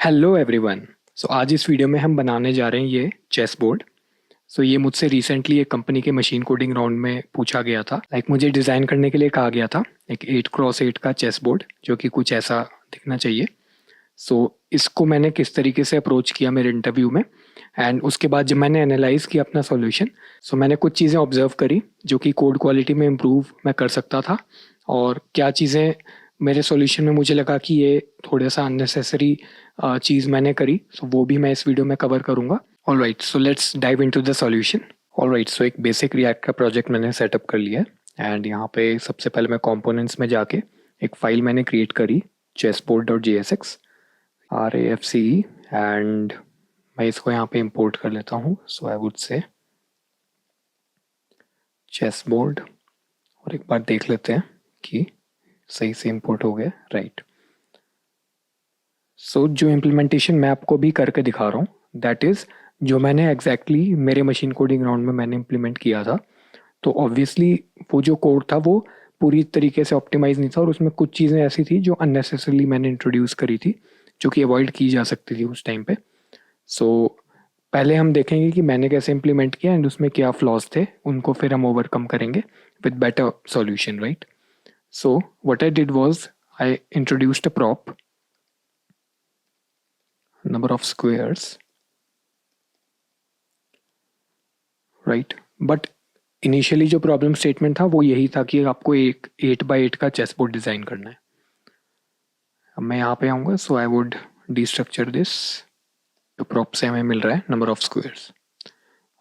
Hello everyone. आज इस video में हम बनाने जा रहे हैं ये चेस बोर्ड। ये मुझसे रिसेंटली एक कंपनी के मशीन कोडिंग राउंड में पूछा गया था। मुझे डिज़ाइन करने के लिए कहा गया था एक 8x8 का चेस बोर्ड जो कि कुछ ऐसा दिखना चाहिए। इसको मैंने किस तरीके से अप्रोच किया मेरे इंटरव्यू में, एंड उसके बाद जब मैंने एनालाइज किया अपना सॉल्यूशन, मैंने कुछ चीज़ें ऑब्जर्व करी जो कि कोड क्वालिटी में इम्प्रूव मैं कर सकता था, और क्या चीज़ें मेरे सॉल्यूशन में मुझे लगा कि ये थोड़ा सा अननेसेसरी चीज़ मैंने करी। वो भी मैं इस वीडियो में कवर करूँगा। Alright, so let's dive into the solution. Alright, so एक बेसिक रिएक्ट का प्रोजेक्ट मैंने सेटअप कर लिया है, एंड यहाँ पे सबसे पहले मैं कंपोनेंट्स में जाके एक फाइल मैंने क्रिएट करी chessboard.jsx RAFCE, एंड मैं इसको यहाँ पे इंपोर्ट कर लेता हूँ। सो आई वुड से चेसबोर्ड, और एक बार देख लेते हैं कि सही से इंपोर्ट हो गया। राइट, जो इम्प्लीमेंटेशन मैं आपको भी करके दिखा रहा हूँ दैट इज़ जो मैंने एग्जैक्टली मेरे मशीन कोडिंग राउंड में मैंने इम्प्लीमेंट किया था। तो ऑब्वियसली वो जो कोड था वो पूरी तरीके से ऑप्टिमाइज नहीं था, और उसमें कुछ चीज़ें ऐसी थी जो अननेसेसरली मैंने इंट्रोड्यूस करी थी जो कि अवॉइड की जा सकती थी उस टाइम पे। पहले हम देखेंगे कि मैंने कैसे इम्प्लीमेंट किया एंड उसमें क्या फ्लॉज थे, उनको फिर हम ओवरकम करेंगे with better solution. Right, so what I did was I introduced a prop number of squares, right? But initially जो प्रॉब्लम स्टेटमेंट था वो यही था कि आपको एक 8x8 का चेस बोर्ड डिज़ाइन करना है। अब मैं यहाँ पे आऊँगा, सो आई वुड डिस्ट्रक्चर दिस। जो प्रॉप से हमें मिल रहा है नंबर ऑफ स्क्वायर्स,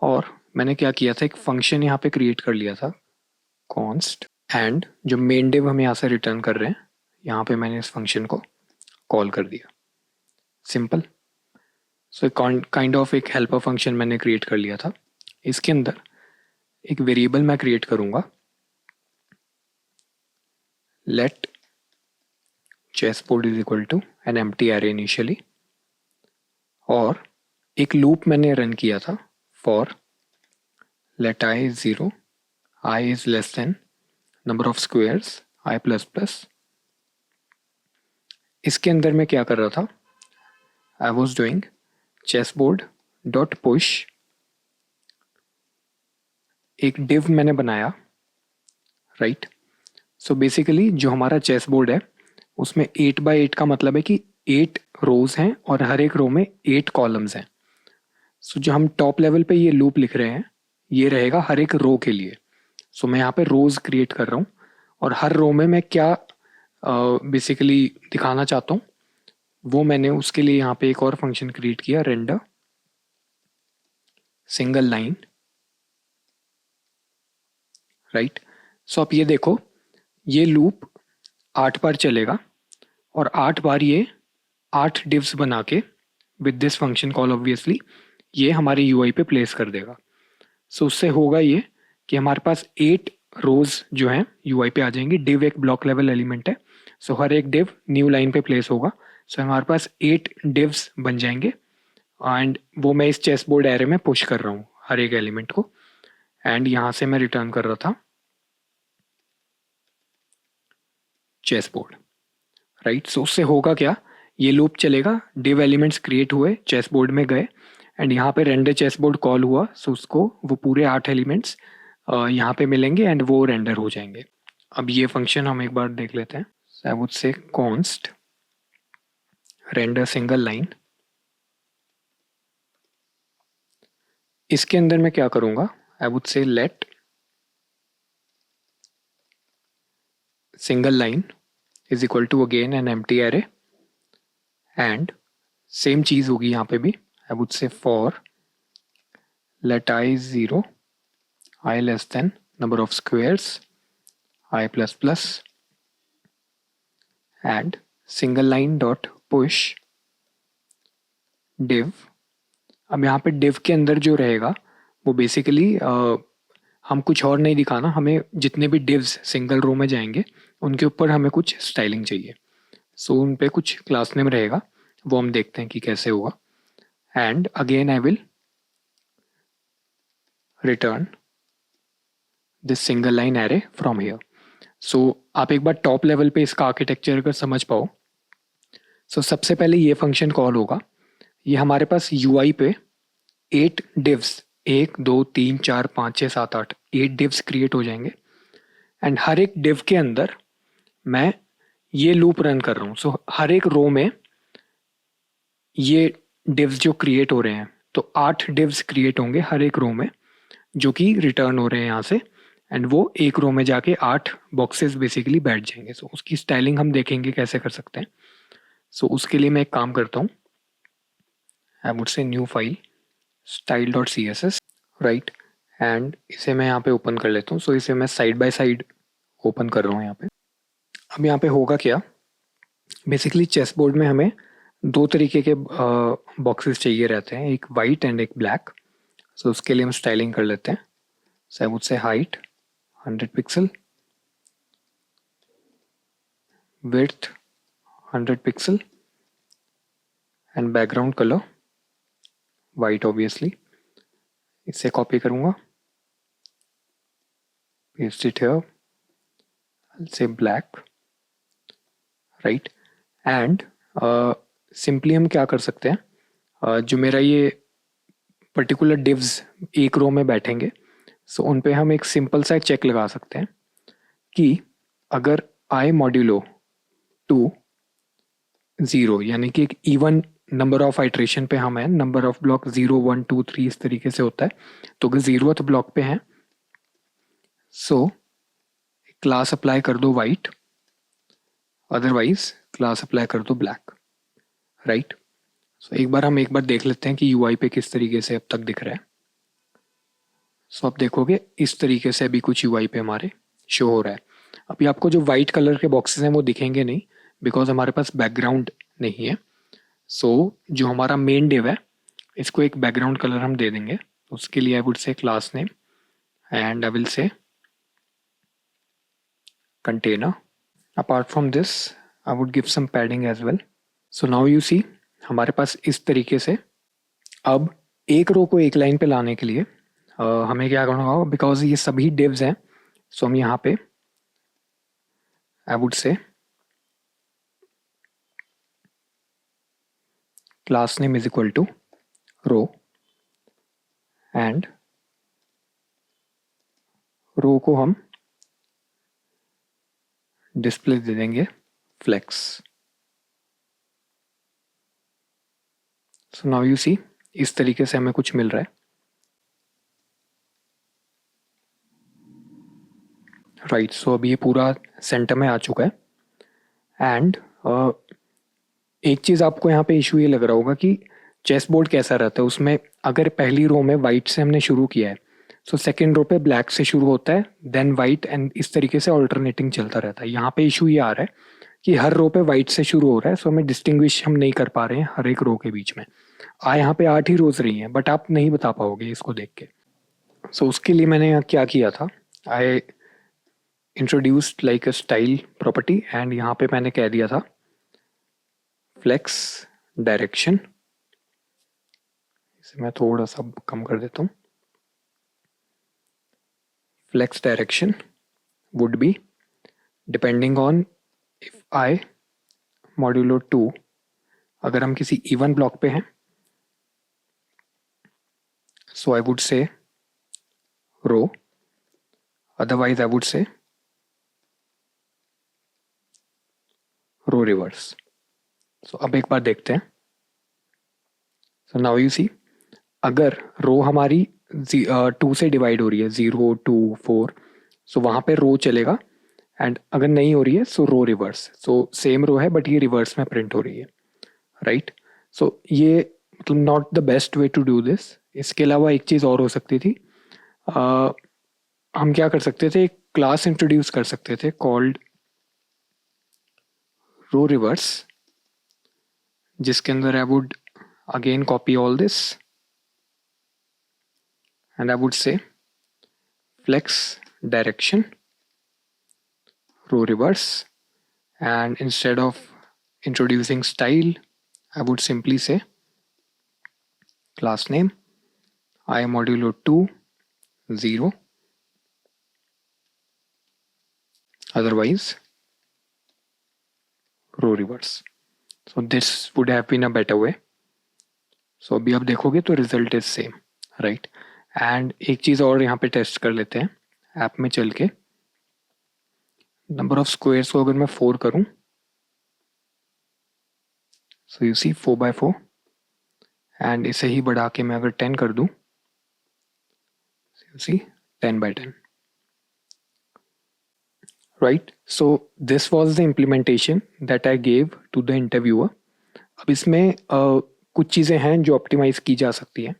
और मैंने क्या किया था, एक फंक्शन यहाँ पे क्रिएट कर लिया था कॉन्स्ट, एंड जो मेन डिव हम यहाँ से रिटर्न कर रहे हैं यहाँ पे मैंने इस फंक्शन को कॉल कर दिया। सिंपल। काइंड ऑफ एक हेल्पर फंक्शन मैंने क्रिएट कर लिया था। इसके अंदर एक वेरिएबल मैं क्रिएट करूंगा, let chessboard is equal to an empty array initially, और एक लूप मैंने रन किया था for let i is 0, i is less than number of squares i plus plus. इसके अंदर मैं क्या कर रहा था, I was doing chessboard dot push, एक डिव मैंने बनाया। राइट, सो बेसिकली जो हमारा चेस बोर्ड है उसमें 8x8 का मतलब है कि 8 रोज हैं और हर एक रो में 8 कॉलम्स हैं। जो हम टॉप लेवल पे ये लूप लिख रहे हैं ये रहेगा हर एक रो के लिए। मैं यहाँ पे रोज क्रिएट कर रहा हूँ, और हर रो में मैं क्या बेसिकली दिखाना चाहता हूँ वो मैंने उसके लिए यहाँ पे एक और फंक्शन क्रिएट किया, रेंडर सिंगल लाइन। राइट, सो आप ये देखो, ये लूप 8 बार चलेगा और 8 बार ये 8 डिव्स बना के with this function call obviously ये हमारे यूआई पे प्लेस कर देगा। उससे होगा ये कि हमारे पास 8 रोज जो हैं यूआई पे आ जाएंगी। डिव एक ब्लॉक लेवल एलिमेंट है, हर एक डिव न्यू लाइन पे प्लेस होगा। हमारे पास 8 डिव्स बन जाएंगे, एंड वो मैं इस चेस बोर्ड एरे में पुश कर रहा हूँ हर एक एलिमेंट को, एंड यहाँ से मैं रिटर्न कर रहा था चेस बोर्ड। राइट, उससे होगा क्या, ये लूप चलेगा, डिव एलिमेंट्स क्रिएट हुए चेस बोर्ड में गए, एंड यहाँ पे रेंडर चेस बोर्ड कॉल हुआ। उसको वो पूरे 8 एलिमेंट्स यहाँ पे मिलेंगे एंड वो रेंडर हो जाएंगे। अब ये फंक्शन हम एक बार देख लेते हैं। I would say const render single line. इसके अंदर मैं क्या करूँगा, I would say let single line is equal to again an empty array, and same चीज़ होगी यहाँ पे भी। I would say for let I is 0, I less than number of squares I plus plus, and single line dot push div। अब यहाँ पे div के अंदर जो रहेगा वो बेसिकली हम कुछ और नहीं दिखाना, हमें जितने भी divs सिंगल रो में जाएंगे उनके ऊपर हमें कुछ स्टाइलिंग चाहिए। उन पे कुछ क्लास नेम रहेगा, वो हम देखते हैं कि कैसे होगा। And again I will return this single line array from here. आप एक बार टॉप लेवल पे इसका आर्किटेक्चर अगर समझ पाओ, सो सबसे पहले ये फंक्शन कॉल होगा, ये हमारे पास UI पे 8 डिव्स, 1 2 3 4 5 6 7 8 8 डिव्स क्रिएट हो जाएंगे एंड हर एक डिव के अंदर मैं ये लूप रन कर रहा हूँ। सो हर एक रो में ये डिव्स जो क्रिएट हो रहे हैं, तो 8 डिव्स क्रिएट होंगे हर एक रो में जो कि रिटर्न हो रहे हैं यहाँ से, एंड वो एक रो में जाके 8 बॉक्सेस बेसिकली बैठ जाएंगे। सो उसकी स्टाइलिंग हम देखेंगे कैसे कर सकते हैं। सो उसके लिए मैं एक काम करता हूँ, आई वुड से new file style.css, right, and इसे मैं यहाँ पे ओपन कर लेता हूँ। सो इसे मैं साइड बाय साइड ओपन कर रहा हूँ यहाँ पे। अब यहाँ पे होगा क्या, बेसिकली चेस बोर्ड में हमें दो तरीके के बॉक्सेस चाहिए रहते हैं, एक वाइट एंड एक ब्लैक। सो उसके लिए हम स्टाइलिंग कर लेते हैं। So I would say height 100 pixel, width 100 pixel and background colour white obviously. इसे कॉपी करूँगा, paste it here, say black, right, and simply हम क्या कर सकते हैं, जो मेरा ये पर्टिकुलर डिव्स एक रो में बैठेंगे, सो उन पे हम एक सिंपल सा चेक लगा सकते हैं कि अगर आई मॉड्यूलो 2 0, यानी कि एक इवन नंबर ऑफ आइट्रेशन पे हम हैं, नंबर ऑफ ब्लॉक 0 1 2 3 इस तरीके से होता है, तो अगर 0th ब्लॉक पे हैं सो क्लास अप्लाई कर दो वाइट, अदरवाइज क्लास अप्लाई कर दो ब्लैक, राइट। सो एक बार देख लेते हैं कि UI पे किस तरीके से अब तक दिख रहा है। सो आप देखोगे इस तरीके से अभी कुछ UI पे हमारे शो हो रहा है। अभी आपको जो वाइट कलर के बॉक्सेस हैं वो दिखेंगे नहीं, बिकॉज हमारे पास बैकग्राउंड नहीं है। सो जो हमारा मेन डिव है इसको एक बैकग्राउंड कलर हम दे देंगे। उसके लिए I would say class name and I will say container. Apart from this I would give some padding as well. So now you see हमारे पास इस तरीके से अब एक रो को एक लाइन पे लाने के लिए हमें क्या करना होगा, बिकॉज ये सभी डिव्स हैं। सो हम यहाँ पे I would say class name is equal to row and row को हम डिस्प्ले दे देंगे flex. So now you see इस तरीके से हमें कुछ मिल रहा है, राइट। सो अभी ये पूरा सेंटर में आ चुका है एंड एक चीज़ आपको यहाँ पे इशू ये लग रहा होगा कि चेस बोर्ड कैसा रहता है, उसमें अगर पहली रो में वाइट से हमने शुरू किया है सो सेकेंड रो पे ब्लैक से शुरू होता है, देन वाइट, एंड इस तरीके से ऑल्टरनेटिंग चलता रहता है। यहाँ पे इशू ये आ रहा है कि हर रो पे वाइट से शुरू हो रहा है, सो हमें डिस्टिंग्विश हम नहीं कर पा रहे हैं हर एक रो के बीच में। यहाँ पे 8 ही रोज रही हैं बट आप नहीं बता पाओगे इसको देख के। सो उसके लिए मैंने यहाँ क्या किया था, I introduced like a style property and यहाँ पे मैंने कह दिया था फ्लेक्स डायरेक्शन। इसे मैं थोड़ा सा कम कर देता हूँ। Flex direction would be depending on if i modulo 2, अगर हम किसी इवन ब्लॉक पे हैं सो आई वुड से रो, अदरवाइज आई वुड से रो रिवर्स। सो अब एक बार देखते हैं। सो नाउ यू सी अगर रो हमारी 2 से डिवाइड हो रही है, 0 2 4, सो वहाँ पे रो चलेगा, एंड अगर नहीं हो रही है सो रो रिवर्स। सो सेम रो है बट ये रिवर्स में प्रिंट हो रही है, राइट। सो ये मतलब not the best way to do this. इसके अलावा एक चीज़ और हो सकती थी, हम क्या कर सकते थे, एक क्लास इंट्रोड्यूस कर सकते थे कॉल्ड रो रिवर्स, जिसके अंदर I would again copy all this and I would say flex direction row reverse, and instead of introducing style I would simply say class name I modulo 2 0, otherwise row reverse. So this would have been a better way. So अभी आप देखोगे तो result is same, right. And एक चीज़ और यहाँ पे test कर लेते हैं ऐप में चल के. नंबर ऑफ स्क्वायर्स को अगर मैं 4 करूँ, so you see 4x4, and इसे ही बढ़ा के मैं अगर 10 कर दूँ, you see 10x10. Right. So this was the implementation that I gave to the interviewer. अब इसमें कुछ चीज़ें हैं जो ऑप्टिमाइज़ की जा सकती हैं.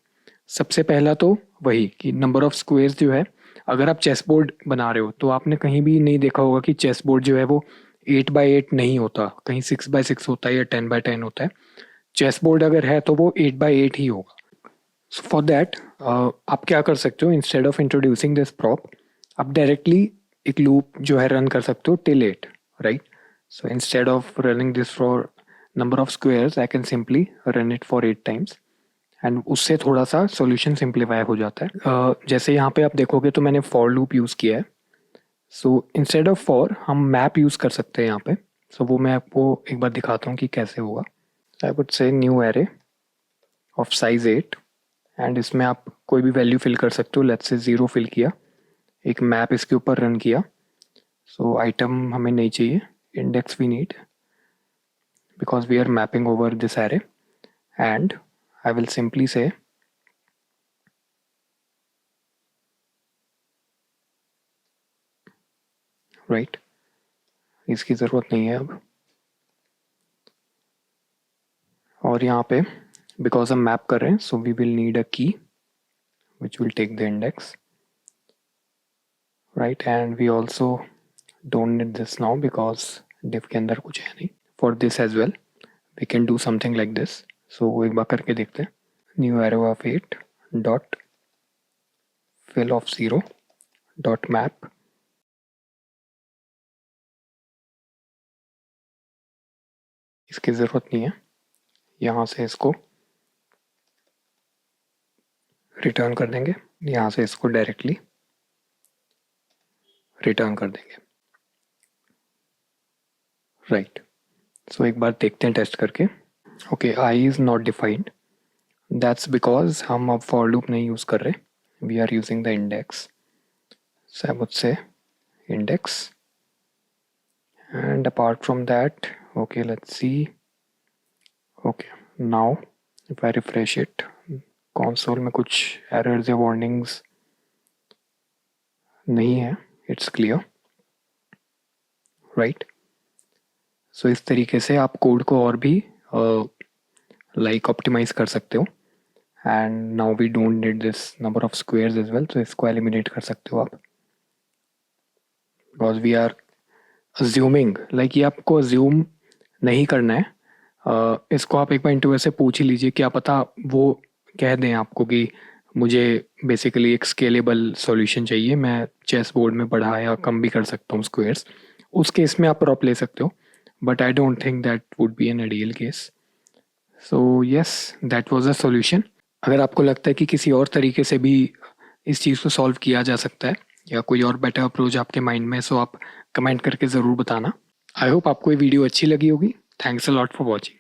सबसे पहला तो वही कि नंबर ऑफ स्क्वायर्स जो है, अगर आप चेस बोर्ड बना रहे हो तो आपने कहीं भी नहीं देखा होगा कि चेस बोर्ड जो है वो 8x8 नहीं होता, कहीं 6x6 होता है या 10x10 होता है. चेस बोर्ड अगर है तो वो 8x8 ही होगा. सो फॉर दैट आप क्या कर सकते हो, instead of introducing this prop, आप डायरेक्टली एक लूप जो है रन कर सकते हो till 8, right. So instead of running this for number of squares, I can simply run it for 8 times, and उससे थोड़ा सा सॉल्यूशन सिंप्लीफाई हो जाता है. जैसे यहाँ पे आप देखोगे तो मैंने फॉर लूप यूज़ किया है. सो इंस्टेड ऑफ फॉर हम मैप यूज़ कर सकते हैं यहाँ पे. सो वो मैं आपको एक बार दिखाता हूँ कि कैसे होगा. आई वुड से new array of size 8, and इसमें आप कोई भी वैल्यू फिल कर सकते हो. लेट्स से 0 फिल किया, एक मैप इसके ऊपर रन किया. सो आइटम हमें नहीं चाहिए, index we need because we are mapping over this array. And I will simply say right, इसकी ज़रूरत नहीं है अब. और यहाँ पे बिकॉज हम मैप कर रहे हैं, so we will need a key which will take the index, right. And we also don't need this now because div के अंदर कुछ है नहीं. For this as well we can do something like this. So एक बार करके देखते हैं. New array of 8 dot fill of 0 dot map. इसकी ज़रूरत नहीं है. यहाँ से इसको रिटर्न कर देंगे, यहाँ से इसको डायरेक्टली रिटर्न कर देंगे, राइट. सो एक बार देखते हैं टेस्ट करके. Okay, i is not defined. That's because हम अब फॉर लूप नहीं यूज़ कर रहे, we are using the index. So I would say index, and apart from that, okay let's see. Okay, now if I refresh it, console में कुछ errors या warnings नहीं है, इट्स क्लियर, राइट. सो इस तरीके से आप कोड को और भी लाइक ऑप्टिमाइज कर सकते हो. And now we don't need this number of squares as well, तो इसको एलिमिनेट कर सकते हो आप, because we are assuming, like ये आपको अज्यूम नहीं करना है. इसको आप एक बार इंटरव्यू से पूछ ही लीजिए, क्या पता वो कह दें आपको कि मुझे बेसिकली एक स्केलेबल सॉल्यूशन चाहिए, मैं चेस बोर्ड में बढ़ा या कम भी कर सकता हूँ स्क्वायर्स. उस केस में आप प्रॉप ले सकते हो, but I don't think that would be an ideal case. So yes, that was a solution. अगर आपको लगता है कि किसी और तरीके से भी इस चीज़ को सॉल्व किया जा सकता है या कोई और बेटर अप्रोच आपके माइंड में, सो आप कमेंट करके ज़रूर बताना. आई होप आपको ये वीडियो अच्छी लगी होगी. Thanks a lot for watching.